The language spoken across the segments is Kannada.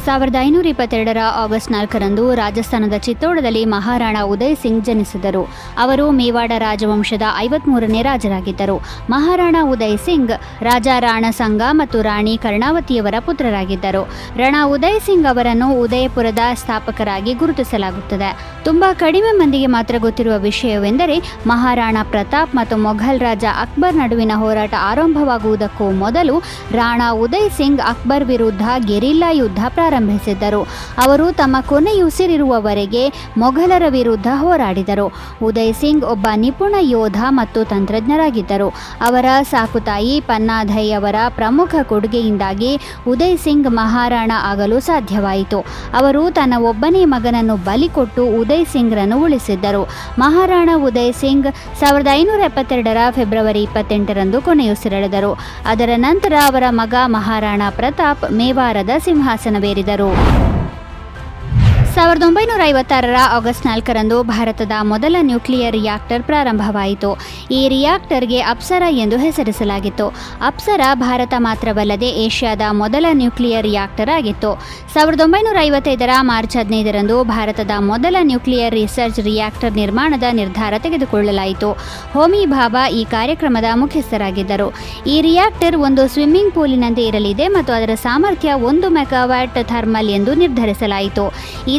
1522 ಆಗಸ್ಟ್ 4ರಂದು ರಾಜಸ್ಥಾನದ ಚಿತ್ತೋಡದಲ್ಲಿ ಮಹಾರಾಣಾ ಉದಯ್ ಸಿಂಗ್ ಜನಿಸಿದರು. ಅವರು ಮೇವಾಡ ರಾಜವಂಶದ 53ನೇ ರಾಜರಾಗಿದ್ದರು. ಮಹಾರಾಣಾ ಉದಯ್ ಸಿಂಗ್ ರಾಜ ರಾಣಾ ಸಂಗ ಮತ್ತು ರಾಣಿ ಕರ್ಣಾವತಿಯವರ ಪುತ್ರರಾಗಿದ್ದರು. ರಾಣಾ ಉದಯ್ ಸಿಂಗ್ ಅವರನ್ನು ಉದಯಪುರದ ಸ್ಥಾಪಕರಾಗಿ ಗುರುತಿಸಲಾಗುತ್ತದೆ. ತುಂಬಾ ಕಡಿಮೆ ಮಂದಿಗೆ ಮಾತ್ರ ಗೊತ್ತಿರುವ ವಿಷಯವೆಂದರೆ ಮಹಾರಾಣಾ ಪ್ರತಾಪ್ ಮತ್ತು ಮೊಘಲ್ ರಾಜ ಅಕ್ಬರ್ ನಡುವಿನ ಹೋರಾಟ ಆರಂಭವಾಗುವುದಕ್ಕೂ ಮೊದಲು ರಾಣಾ ಉದಯ್ ಸಿಂಗ್ ಅಕ್ಬರ್ ವಿರುದ್ಧ ಗೆರಿಲ್ಲಾ ಯುದ್ಧ ಪ್ರಾರಂಭಿಸಿದ್ದರು. ಅವರು ತಮ್ಮ ಕೊನೆಯುಸಿರಿರುವವರೆಗೆ ಮೊಘಲರ ವಿರುದ್ಧ ಹೋರಾಡಿದರು. ಉದಯ್ ಸಿಂಗ್ ಒಬ್ಬ ನಿಪುಣ ಯೋಧ ಮತ್ತು ತಂತ್ರಜ್ಞರಾಗಿದ್ದರು. ಅವರ ಸಾಕುತಾಯಿ ಪನ್ನಾಧೈ ಅವರ ಪ್ರಮುಖ ಕೊಡುಗೆಯಿಂದಾಗಿ ಉದಯ್ ಸಿಂಗ್ ಮಹಾರಾಣ ಆಗಲು ಸಾಧ್ಯವಾಯಿತು. ಅವರು ತನ್ನ ಒಬ್ಬನೇ ಮಗನನ್ನು ಬಲಿ ಕೊಟ್ಟು ಉದಯ್ ಸಿಂಗ್ರನ್ನು ಉಳಿಸಿದ್ದರು. ಮಹಾರಾಣ ಉದಯ್ ಸಿಂಗ್ 1572 ಫೆಬ್ರವರಿ 28ರಂದು ಕೊನೆಯುಸಿರೆಳೆದರು. ಅದರ ನಂತರ ಅವರ ಮಗ ಮಹಾರಾಣಾ ಪ್ರತಾಪ್ ಮೇವಾರದ ಸಿಂಹಾಸನವೇರಿದರು. 1956 ಆಗಸ್ಟ್ 4ರಂದು ಭಾರತದ ಮೊದಲ ನ್ಯೂಕ್ಲಿಯರ್ ರಿಯಾಕ್ಟರ್ ಪ್ರಾರಂಭವಾಯಿತು. ಈ ರಿಯಾಕ್ಟರ್ಗೆ ಅಪ್ಸರಾ ಎಂದು ಹೆಸರಿಸಲಾಗಿತ್ತು. ಅಪ್ಸರಾ ಭಾರತ ಮಾತ್ರವಲ್ಲದೆ ಏಷ್ಯಾದ ಮೊದಲ ನ್ಯೂಕ್ಲಿಯರ್ ರಿಯಾಕ್ಟರ್ ಆಗಿತ್ತು. 1955 ಮಾರ್ಚ್ 15ರಂದು ಭಾರತದ ಮೊದಲ ನ್ಯೂಕ್ಲಿಯರ್ ರಿಸರ್ಚ್ ರಿಯಾಕ್ಟರ್ ನಿರ್ಮಾಣದ ನಿರ್ಧಾರ ತೆಗೆದುಕೊಳ್ಳಲಾಯಿತು. ಹೋಮಿ ಭಾಭಾ ಈ ಕಾರ್ಯಕ್ರಮದ ಮುಖ್ಯಸ್ಥರಾಗಿದ್ದರು. ಈ ರಿಯಾಕ್ಟರ್ ಒಂದು ಸ್ವಿಮ್ಮಿಂಗ್ ಪೂಲಿನಂತೆ ಇರಲಿದೆ ಮತ್ತು ಅದರ ಸಾಮರ್ಥ್ಯ 1 ಮೆಗಾವ್ಯಾಟ್ ಥರ್ಮಲ್ ಎಂದು ನಿರ್ಧರಿಸಲಾಯಿತು.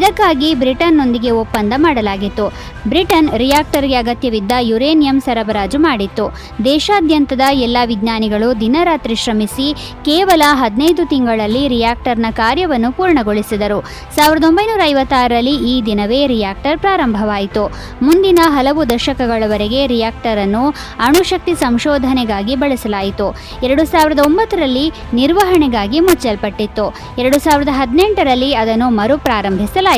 ಇದಕ್ಕಾಗಿ ಬ್ರಿಟನ್ನೊಂದಿಗೆ ಒಪ್ಪಂದ ಮಾಡಲಾಗಿತ್ತು. ಬ್ರಿಟನ್ ರಿಯಾಕ್ಟರ್ಗೆ ಅಗತ್ಯವಿದ್ದ ಯುರೇನಿಯಂ ಸರಬರಾಜು ಮಾಡಿತ್ತು. ದೇಶಾದ್ಯಂತದ ಎಲ್ಲ ವಿಜ್ಞಾನಿಗಳು ದಿನರಾತ್ರಿ ಶ್ರಮಿಸಿ ಕೇವಲ 15 ತಿಂಗಳಲ್ಲಿ ರಿಯಾಕ್ಟರ್ನ ಕಾರ್ಯವನ್ನು ಪೂರ್ಣಗೊಳಿಸಿದರು. 1956ರಲ್ಲಿ ಈ ದಿನವೇ ರಿಯಾಕ್ಟರ್ ಪ್ರಾರಂಭವಾಯಿತು. ಮುಂದಿನ ಹಲವು ದಶಕಗಳವರೆಗೆ ರಿಯಾಕ್ಟರ್ ಅನ್ನು ಅಣುಶಕ್ತಿ ಸಂಶೋಧನೆಗಾಗಿ ಬಳಸಲಾಯಿತು. 2009ರಲ್ಲಿ ನಿರ್ವಹಣೆಗಾಗಿ ಮುಚ್ಚಲ್ಪಟ್ಟಿತ್ತು. 2018ರಲ್ಲಿ ಅದನ್ನು ಮರುಪ್ರಾರಂಭಿಸಲಾಯಿತು.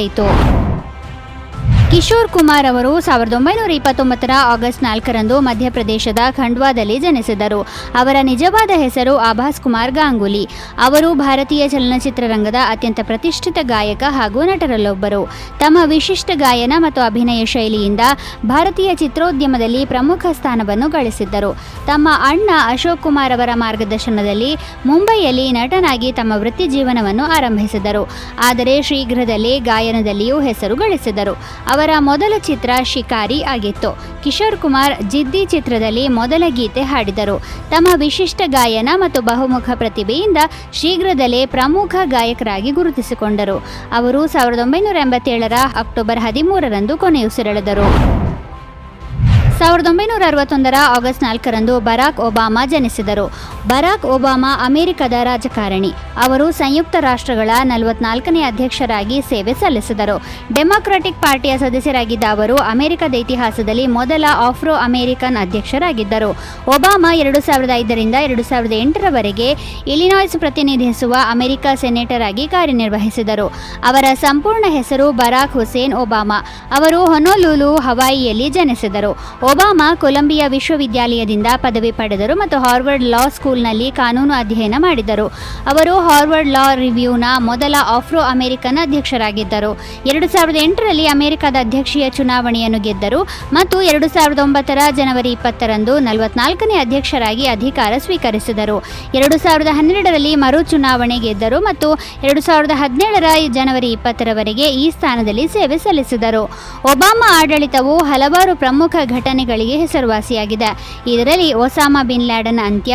ಕಿಶೋರ್ ಕುಮಾರ್ ಅವರು 1929 ಆಗಸ್ಟ್ 4ರಂದು ಮಧ್ಯಪ್ರದೇಶದ ಖಂಡ್ವಾದಲ್ಲಿ ಜನಿಸಿದರು. ಅವರ ನಿಜವಾದ ಹೆಸರು ಆಭಾಸ್ ಕುಮಾರ್ ಗಾಂಗುಲಿ. ಅವರು ಭಾರತೀಯ ಚಲನಚಿತ್ರರಂಗದ ಅತ್ಯಂತ ಪ್ರತಿಷ್ಠಿತ ಗಾಯಕ ಹಾಗೂ ನಟರಲ್ಲೊಬ್ಬರು. ತಮ್ಮ ವಿಶಿಷ್ಟ ಗಾಯನ ಮತ್ತು ಅಭಿನಯ ಶೈಲಿಯಿಂದ ಭಾರತೀಯ ಚಿತ್ರೋದ್ಯಮದಲ್ಲಿ ಪ್ರಮುಖ ಸ್ಥಾನವನ್ನು ಗಳಿಸಿದ್ದರು. ತಮ್ಮ ಅಣ್ಣ ಅಶೋಕ್ ಕುಮಾರ್ ಅವರ ಮಾರ್ಗದರ್ಶನದಲ್ಲಿ ಮುಂಬೈಯಲ್ಲಿ ನಟನಾಗಿ ತಮ್ಮ ವೃತ್ತಿ ಜೀವನವನ್ನು ಆರಂಭಿಸಿದರು. ಆದರೆ ಶೀಘ್ರದಲ್ಲೇ ಗಾಯನದಲ್ಲಿಯೂ ಹೆಸರು ಗಳಿಸಿದರು. ಅವರ ಮೊದಲ ಚಿತ್ರ ಶಿಕಾರಿ ಆಗಿತ್ತು. ಕಿಶೋರ್ ಕುಮಾರ್ ಜಿದ್ದಿ ಚಿತ್ರದಲ್ಲಿ ಮೊದಲ ಗೀತೆ ಹಾಡಿದರು. ತಮ್ಮ ವಿಶಿಷ್ಟ ಗಾಯನ ಮತ್ತು ಬಹುಮುಖ ಪ್ರತಿಭೆಯಿಂದ ಶೀಘ್ರದಲ್ಲೇ ಪ್ರಮುಖ ಗಾಯಕರಾಗಿ ಗುರುತಿಸಿಕೊಂಡರು. ಅವರು 1987 ಅಕ್ಟೋಬರ್ 13ರಂದು ಕೊನೆಯುಸಿರೆಳೆದರು. 1961 ಆಗಸ್ಟ್ 4ರಂದು ಬರಾಕ್ ಒಬಾಮಾ ಜನಿಸಿದರು. ಬರಾಕ್ ಒಬಾಮಾ ಅಮೆರಿಕದ ರಾಜಕಾರಣಿ. ಅವರು ಸಂಯುಕ್ತ ರಾಷ್ಟ್ರಗಳ 44ನೇ ಅಧ್ಯಕ್ಷರಾಗಿ ಸೇವೆ ಸಲ್ಲಿಸಿದರು. ಡೆಮಾಕ್ರಾಟಿಕ್ ಪಾರ್ಟಿಯ ಸದಸ್ಯರಾಗಿದ್ದ ಅವರು ಅಮೆರಿಕದ ಇತಿಹಾಸದಲ್ಲಿ ಮೊದಲ ಆಫ್ರೋ ಅಮೆರಿಕನ್ ಅಧ್ಯಕ್ಷರಾಗಿದ್ದರು. ಒಬಾಮಾ 2005ರಿಂದ 2008ರವರೆಗೆ ಇಲಿನಾಯ್ಸ್ ಪ್ರತಿನಿಧಿಸುವ ಅಮೆರಿಕ ಸೆನೇಟರ್ ಆಗಿ ಕಾರ್ಯನಿರ್ವಹಿಸಿದರು. ಅವರ ಸಂಪೂರ್ಣ ಹೆಸರು ಬರಾಕ್ ಹುಸೇನ್ ಒಬಾಮಾ. ಅವರು ಹೊನೊಲುಲು, ಹವಾಯಿಯಲ್ಲಿ ಜನಿಸಿದರು. ಒಬಾಮಾ ಕೊಲಂಬಿಯಾ ವಿಶ್ವವಿದ್ಯಾಲಯದಿಂದ ಪದವಿ ಪಡೆದರು ಮತ್ತು ಹಾರ್ವರ್ಡ್ ಲಾ ಸ್ಕೂಲ್ನಲ್ಲಿ ಕಾನೂನು ಅಧ್ಯಯನ ಮಾಡಿದರು. ಅವರು ಹಾರ್ವರ್ಡ್ ಲಾ ರಿವ್ಯೂನ ಮೊದಲ ಆಫ್ರೋ ಅಮೆರಿಕನ್ ಅಧ್ಯಕ್ಷರಾಗಿದ್ದರು. 2008ರಲ್ಲಿ ಅಮೆರಿಕದ ಅಧ್ಯಕ್ಷೀಯ ಚುನಾವಣೆಯನ್ನು ಗೆದ್ದರು ಮತ್ತು 2009 ಜನವರಿ 20ರಂದು 44ನೇ ಅಧ್ಯಕ್ಷರಾಗಿ ಅಧಿಕಾರ ಸ್ವೀಕರಿಸಿದರು. 2012ರಲ್ಲಿ ಮರು ಚುನಾವಣೆ ಗೆದ್ದರು ಮತ್ತು 2017ರ ಜನವರಿ 20ರವರೆಗೆ ಈ ಸ್ಥಾನದಲ್ಲಿ ಸೇವೆ ಸಲ್ಲಿಸಿದರು. ಒಬಾಮಾ ಆಡಳಿತವು ಹಲವಾರು ಪ್ರಮುಖ ಘಟನೆಗಳಿಗೆ ಹೆಸರುವಾಸಿಯಾಗಿದೆ. ಇದರಲ್ಲಿ ಒಸಾಮಾ ಬಿನ್ ಲ್ಯಾಡನ್ ಅಂತ್ಯ,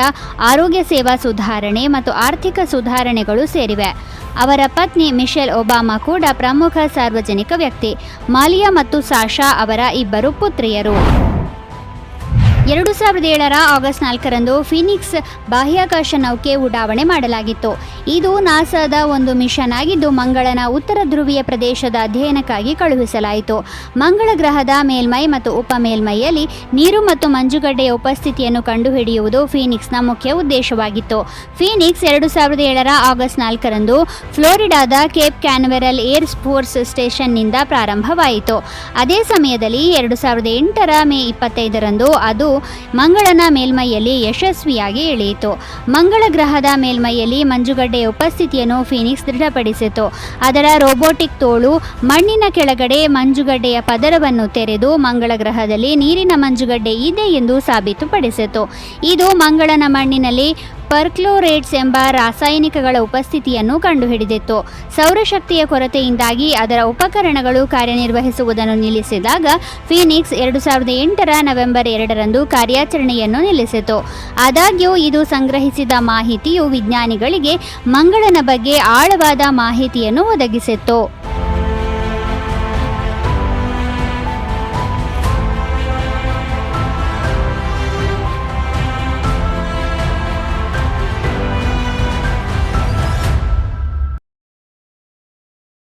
ಆರೋಗ್ಯ ಸೇವಾ ಸುಧಾರಣೆ ಮತ್ತು ಆರ್ಥಿಕ ಸುಧಾರಣೆಗಳು ಸೇರಿವೆ. ಅವರ ಪತ್ನಿ ಮಿಶೆಲ್ ಒಬಾಮಾ ಕೂಡ ಪ್ರಮುಖ ಸಾರ್ವಜನಿಕ ವ್ಯಕ್ತಿ. ಮಾಲಿಯಾ ಮತ್ತು ಸಾಶಾ ಅವರ ಇಬ್ಬರು ಪುತ್ರಿಯರು. 2007 ಆಗಸ್ಟ್ 4ರಂದು ಫೀನಿಕ್ಸ್ ಬಾಹ್ಯಾಕಾಶ ನೌಕೆ ಉಡಾವಣೆ ಮಾಡಲಾಗಿತ್ತು. ಇದು ನಾಸಾದ ಒಂದು ಮಿಷನ್ ಆಗಿದ್ದು ಮಂಗಳನ ಉತ್ತರ ಧ್ರುವೀಯ ಪ್ರದೇಶದ ಅಧ್ಯಯನಕ್ಕಾಗಿ ಕಳುಹಿಸಲಾಯಿತು. ಮಂಗಳ ಗ್ರಹದ ಮೇಲ್ಮೈ ಮತ್ತು ಉಪಮೇಲ್ಮೈಯಲ್ಲಿ ನೀರು ಮತ್ತು ಮಂಜುಗಡ್ಡೆಯ ಉಪಸ್ಥಿತಿಯನ್ನು ಕಂಡುಹಿಡಿಯುವುದು ಫೀನಿಕ್ಸ್ನ ಮುಖ್ಯ ಉದ್ದೇಶವಾಗಿತ್ತು. ಫೀನಿಕ್ಸ್ 2007 ಆಗಸ್ಟ್ 4ರಂದು ಫ್ಲೋರಿಡಾದ ಕೇಪ್ ಕ್ಯಾನ್ವೆರಲ್ ಏರ್ ಫೋರ್ಸ್ ಸ್ಟೇಷನ್ನಿಂದ ಪ್ರಾರಂಭವಾಯಿತು. ಅದೇ ಸಮಯದಲ್ಲಿ 2008 ಮೇ 25ರಂದು ಅದು ಮಂಗಳನ ಮೇಲ್ಮೈಯಲ್ಲಿ ಯಶಸ್ವಿಯಾಗಿ ಇಳಿಯಿತು. ಮಂಗಳ ಗ್ರಹದ ಮೇಲ್ಮೈಯಲ್ಲಿ ಮಂಜುಗಡ್ಡೆಯ ಉಪಸ್ಥಿತಿಯನ್ನು ಫೀನಿಕ್ಸ್ ದೃಢಪಡಿಸಿತು. ಅದರ ರೋಬೋಟಿಕ್ ತೋಳು ಮಣ್ಣಿನ ಕೆಳಗಡೆ ಮಂಜುಗಡ್ಡೆಯ ಪದರವನ್ನು ತೆರೆದು ಮಂಗಳ ಗ್ರಹದಲ್ಲಿ ನೀರಿನ ಮಂಜುಗಡ್ಡೆ ಇದೆ ಎಂದು ಸಾಬೀತುಪಡಿಸಿತು. ಇದು ಮಂಗಳನ ಮಣ್ಣಿನಲ್ಲಿ ಪರ್ಕ್ಲೋರೇಟ್ಸ್ ಎಂಬ ರಾಸಾಯನಿಕಗಳ ಉಪಸ್ಥಿತಿಯನ್ನು ಕಂಡುಹಿಡಿದಿತ್ತು. ಸೌರಶಕ್ತಿಯ ಕೊರತೆಯಿಂದಾಗಿ ಅದರ ಉಪಕರಣಗಳು ಕಾರ್ಯನಿರ್ವಹಿಸುವುದನ್ನು ನಿಲ್ಲಿಸಿದಾಗ ಫೀನಿಕ್ಸ್ 2008 ನವೆಂಬರ್ 2 ಕಾರ್ಯಾಚರಣೆಯನ್ನು ನಿಲ್ಲಿಸಿತು. ಆದಾಗ್ಯೂ ಇದು ಸಂಗ್ರಹಿಸಿದ ಮಾಹಿತಿಯು ವಿಜ್ಞಾನಿಗಳಿಗೆ ಮಂಗಳನ ಬಗ್ಗೆ ಆಳವಾದ ಮಾಹಿತಿಯನ್ನು ಒದಗಿಸಿತ್ತು.